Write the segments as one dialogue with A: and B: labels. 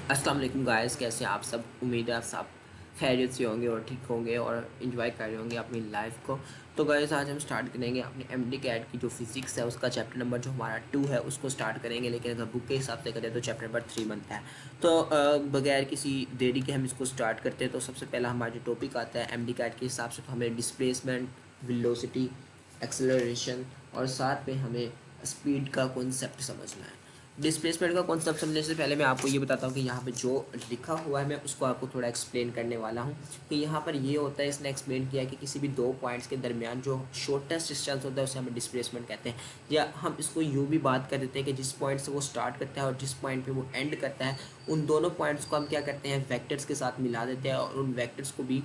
A: अस्सलाम वालेकुम गाइस, कैसे हैं आप सब। उम्मीद है आप सब खैरियत से होंगे और ठीक होंगे और इन्जॉय कर रहे होंगे अपनी लाइफ को। तो गाइस आज हम स्टार्ट करेंगे अपनी एमडी कैट की जो फिज़िक्स है उसका चैप्टर नंबर जो हमारा 2 है उसको स्टार्ट करेंगे। लेकिन अगर बुक के हिसाब से करें तो चैप्टर नंबर 3 बनता है। तो बगैर किसी देरी के हम इसको स्टार्ट करते हैं। तो सबसे पहला हमारा जो टॉपिक आता है एमडी कैट के हिसाब से, तो हमें डिस्प्लेसमेंट, वेलोसिटी, एक्सेलरेशन और साथ में हमें स्पीड का कॉन्सेप्ट समझना है। डिस्प्लेसमेंट का कॉन्सेप्ट समझने से पहले मैं आपको ये बताता हूँ कि यहाँ पे जो लिखा हुआ है मैं उसको आपको थोड़ा एक्सप्लेन करने वाला हूँ कि यहाँ पर ये होता है। इसने एक्सप्लेन किया कि किसी भी दो पॉइंट्स के दरमियान जो शॉर्टेस्ट डिस्टेंस होता है उसे हमें डिस्प्लेसमेंट कहते हैं। या हम इसको यूँ भी बात कर देते हैं कि जिस पॉइंट से वो स्टार्ट करता है और जिस पॉइंट पर वो एंड करता है, उन दोनों पॉइंट्स को हम क्या करते हैं, वैक्टर्स के साथ मिला देते हैं। और उन वैक्टर्स को भी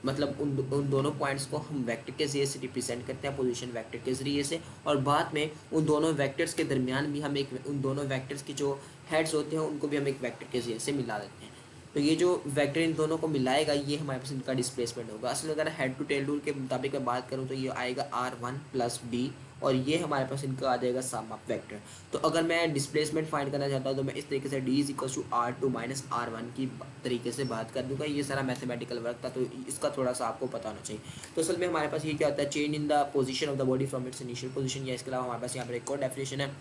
A: मतलब उन दोनों पॉइंट्स को हम वेक्टर के ज़रिए से रिप्रेजेंट करते हैं, पोजीशन वेक्टर के ज़रिए से। और बाद में उन दोनों वेक्टर्स के दरमियान भी हम एक उन दोनों वेक्टर्स की जो हेड्स होते हैं उनको भी हम एक वेक्टर के ज़रिए से मिला देते हैं। तो ये जो वेक्टर इन दोनों को मिलाएगा ये हमारे पास इनका डिस्प्लेसमेंट होगा। असल में अगर हेड टू टेल रूल के मुताबिक मैं बात करूँ तो ये आएगा R1 + D और ये हमारे पास इनका आ जाएगा सम ऑफ वेक्टर। तो अगर मैं डिस्प्लेसमेंट फाइंड करना चाहता हूँ तो मैं इस तरीके से D = R2 - R1 की तरीके से बात कर दूंगा। ये सारा मैथमेटिकल वर्क था तो इसका थोड़ा सा आपको पता होना चाहिए। तो असल में हमारे पास ये क्या होता है, change in the position of the body from its initial position. या इसके अलावा हमारे पास यहाँ पर एक और डेफिनेशन है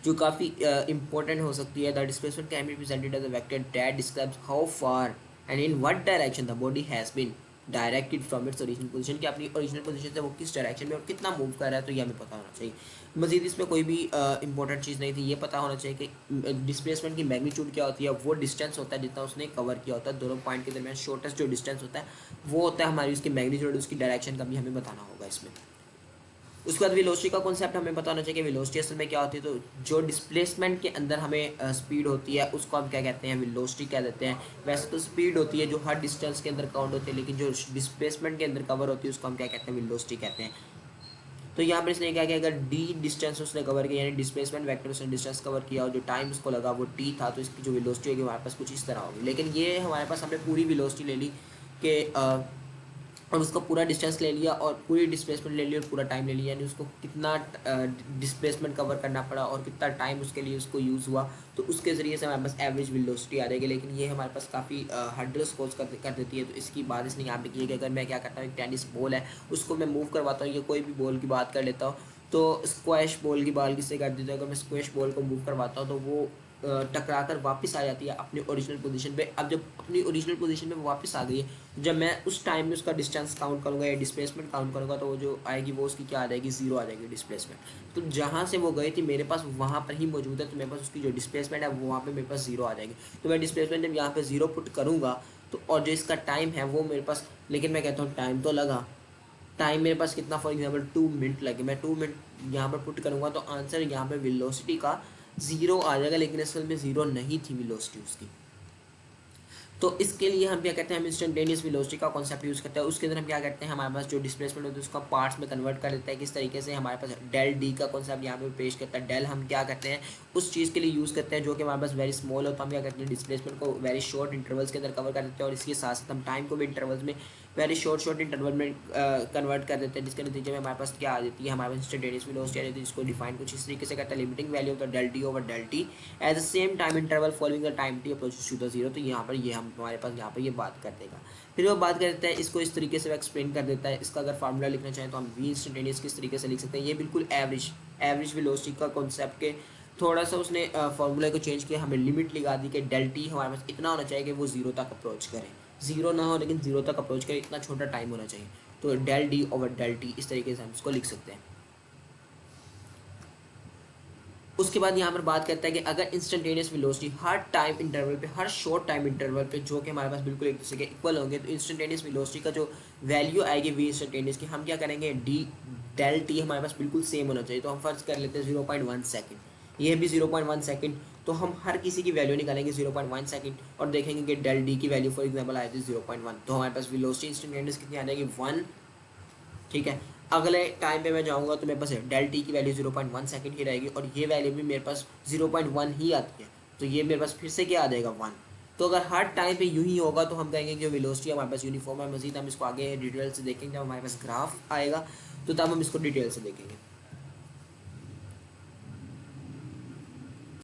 A: जो काफ़ी इंपॉर्टेंट हो सकती है। The displacement can be represented as a vector that describes how far and in what direction the body has been directed from its original position, कि अपनी ओरिजिनल पोजीशन से वो किस डायरेक्शन में और कितना मूव कर रहा है। तो ये हमें पता होना चाहिए। मजीद इसमें कोई भी इंपॉर्टेंट चीज़ नहीं थी, ये पता होना चाहिए कि डिस्प्लेसमेंट की मैग्नीट्यूड क्या होती है। वो डिस्टेंस होता है जितना उसने कवर किया होता है, दोनों पॉइंट के दरमियान शॉर्टेस्ट जो डिस्टेंस होता है वो होता है हमारी उसकी मैग्नीट्यूड। उसकी डायरेक्शन का भी हमें बताना होगा इसमें। उसके बाद वेलोसिटी का कॉन्सेप्ट हमें पता होना चाहिए कि वेलोसिटी असल में क्या होती है। तो जो डिस्प्लेसमेंट के अंदर हमें स्पीड होती है उसको हम क्या कहते हैं, वेलोसिटी कह देते हैं। वैसे तो स्पीड होती है जो हर डिस्टेंस के अंदर काउंट होती है, लेकिन जो डिस्प्लेसमेंट के अंदर कवर होती है उसको हम क्या कहते हैं, वेलोसिटी कहते हैं। तो यहाँ पर इसने क्या किया, अगर डी डिस्टेंस उसने कवर किया यानी डिस्प्लेसमेंट वेक्टर उसने डिस्टेंस कवर किया और जो टाइम उसको लगा वो टी था, तो इसकी जो वेलोसिटी होगी हमारे पास कुछ इस तरह होगी। लेकिन ये हमारे पास हमने पूरी वेलोसिटी ले ली कि और उसका पूरा डिस्टेंस ले लिया और पूरी डिस्प्लेसमेंट ले ली और पूरा टाइम ले लिया, यानी उसको कितना डिस्प्लेसमेंट कवर करना पड़ा और कितना टाइम उसके लिए उसको यूज़ हुआ। तो उसके ज़रिए से हमारे पास एवरेज वेलोसिटी आ जाएगी। लेकिन ये हमारे पास काफ़ी हर्डल्स कोज कर देती है। तो इसकी बात इसने यहाँ पे की है कि अगर मैं क्या करता हूँ, एक टेनिस बॉल है उसको मैं मूव करवाता हूँ या कोई भी बॉल की बात कर लेता हूँ, तो स्क्वैश बॉल की बाल किससे कर देता हूँ, अगर मैं स्क्वैश बॉल को मूव करवाता हूँ तो वो टकरा कर वापस आ जाती है अपनी ओरिजिनल पोजीशन पे। अब जब अपनी ओरिजिनल पोजीशन पे वो वापस आ गई है, जब मैं उस टाइम में उसका डिस्टेंस काउंट करूँगा या डिस्प्लेसमेंट काउंट करूँगा तो वो जो आएगी वो उसकी क्या आ जाएगी, जीरो आ जाएगी डिस्प्लेसमेंट। तो जहाँ से वो गई थी मेरे पास वहाँ पर ही मौजूद है, तो मेरे पास उसकी जो डिस्प्लेसमेंट है वो वहाँ पर मेरे पास जीरो आ जाएगी। तो मैं डिस्प्लेसमेंट जब यहाँ पर जीरो पुट करूँगा तो और जो इसका टाइम है वो मेरे पास, लेकिन मैं कहता हूँ टाइम तो लगा, टाइम मेरे पास कितना, फॉर एग्जांपल 2 मिनट लगे, मैं 2 मिनट यहाँ पर पुट करूँगा तो आंसर यहाँ पर वेलोसिटी का ज़ीरो आ जाएगा। लेकिन असल में ज़ीरो नहीं थी वेलोसिटी उसकी। तो इसके लिए हम क्या करते हैं, हम इंस्टेंटेनियस वेलोसिटी का कॉन्सेप्ट यूज़ करते हैं। उसके अंदर हम क्या करते हैं, हमारे पास जो डिस्प्लेसमेंट होता है उसका पार्ट्स में कन्वर्ट कर देते हैं। किस तरीके से, हमारे पास डेल डी का कॉन्सेप्ट यहाँ पे पेश करता है। डेल हम क्या करते हैं, उस चीज़ के लिए यूज़ करते हैं जो कि हमारे पास वेरी स्मॉल हो, तो हम क्या करते हैं, डिस्प्लेसमेंट को वेरी शॉर्ट इंटरवल्स के अंदर कवर कर देते हैं और इसके साथ साथ हम टाइम को भी इंटरवल्स में वेरी शॉर्ट इंटरवल में कन्वर्ट कर देते हैं, जिसके नतीजे में हमारे पास क्या आ जाती है, हमारे पास इंस्टेंटेनियस वेलोसिटी आ जाती है, जिसको डिफाइन कुछ इस तरीके से करता है, limiting value of the del T over del T at the same time interval following the time T approaches to the zero. तो यहाँ पर ये हम हमारे पास यहाँ पर ये बात कर देगा। फिर वो बात कर देता है, इसको इस तरीके से एक्सप्लेन कर देता है। इसका अगर फार्मूला लिखना चाहें तो हम वी इंस्टेंटेनियस किस तरीके से लिख सकते हैं, ये बिल्कुल एवरेज वेलोसिटी का कॉन्सेप्ट के थोड़ा सा उसने फार्मूला को चेंज किया, हमें लिमिट लगा दी कि डेल टी हमारे पास इतना होना चाहिए कि वो जीरो तक अप्रोच करे, जीरो ना हो लेकिन जीरो तक अप्रोच करे, इतना छोटा टाइम होना चाहिए। तो del D over del T इस तरीके से हम इसको लिख सकते हैं। उसके बाद यहाँ पर बात करता है कि अगर इंस्टेंटेनियस वेलोसिटी हर टाइम इंटरवल पे, हर शॉर्ट टाइम इंटरवल पे जो कि हमारे पास बिल्कुल एक दूसरे के इक्वल होंगे, तो इंस्टेंटेनियस वेलोसिटी का जो वैल्यू आएगी वी इंस्टेंटेनियस की, हम क्या करेंगे, डी डेल टी हमारे पास बिल्कुल सेम होना चाहिए। तो हम फर्ज कर लेते हैं 0.1 सेकेंड, ये भी 0.1 सेकेंड। तो हम हर किसी की वैल्यू निकालेंगे 0.1 सेकेंड और देखेंगे कि डेल डी की वैल्यू फॉर एग्जाम्पल आए थे 0.1, तो हमारे पास वेलोसिटी इंस्टेंटेनियस कितनी आ जाएगी, 1। ठीक है, अगले टाइम पे मैं जाऊंगा तो मेरे पास डेल टी की वैल्यू 0.1 सेकेंड की रहेगी और ये वैल्यू भी मेरे पास 0.1 ही आती है, तो ये मेरे पास फिर से क्या आ जाएगा, 1। तो अगर हर टाइम पे यूं ही होगा तो हम कहेंगे कि वेलोसिटी हमारे पास यूनिफॉर्म है। मजीद हम इसको आगे डिटेल से देखेंगे, जब हमारे पास ग्राफ आएगा तो तब हम इसको डिटेल से देखेंगे।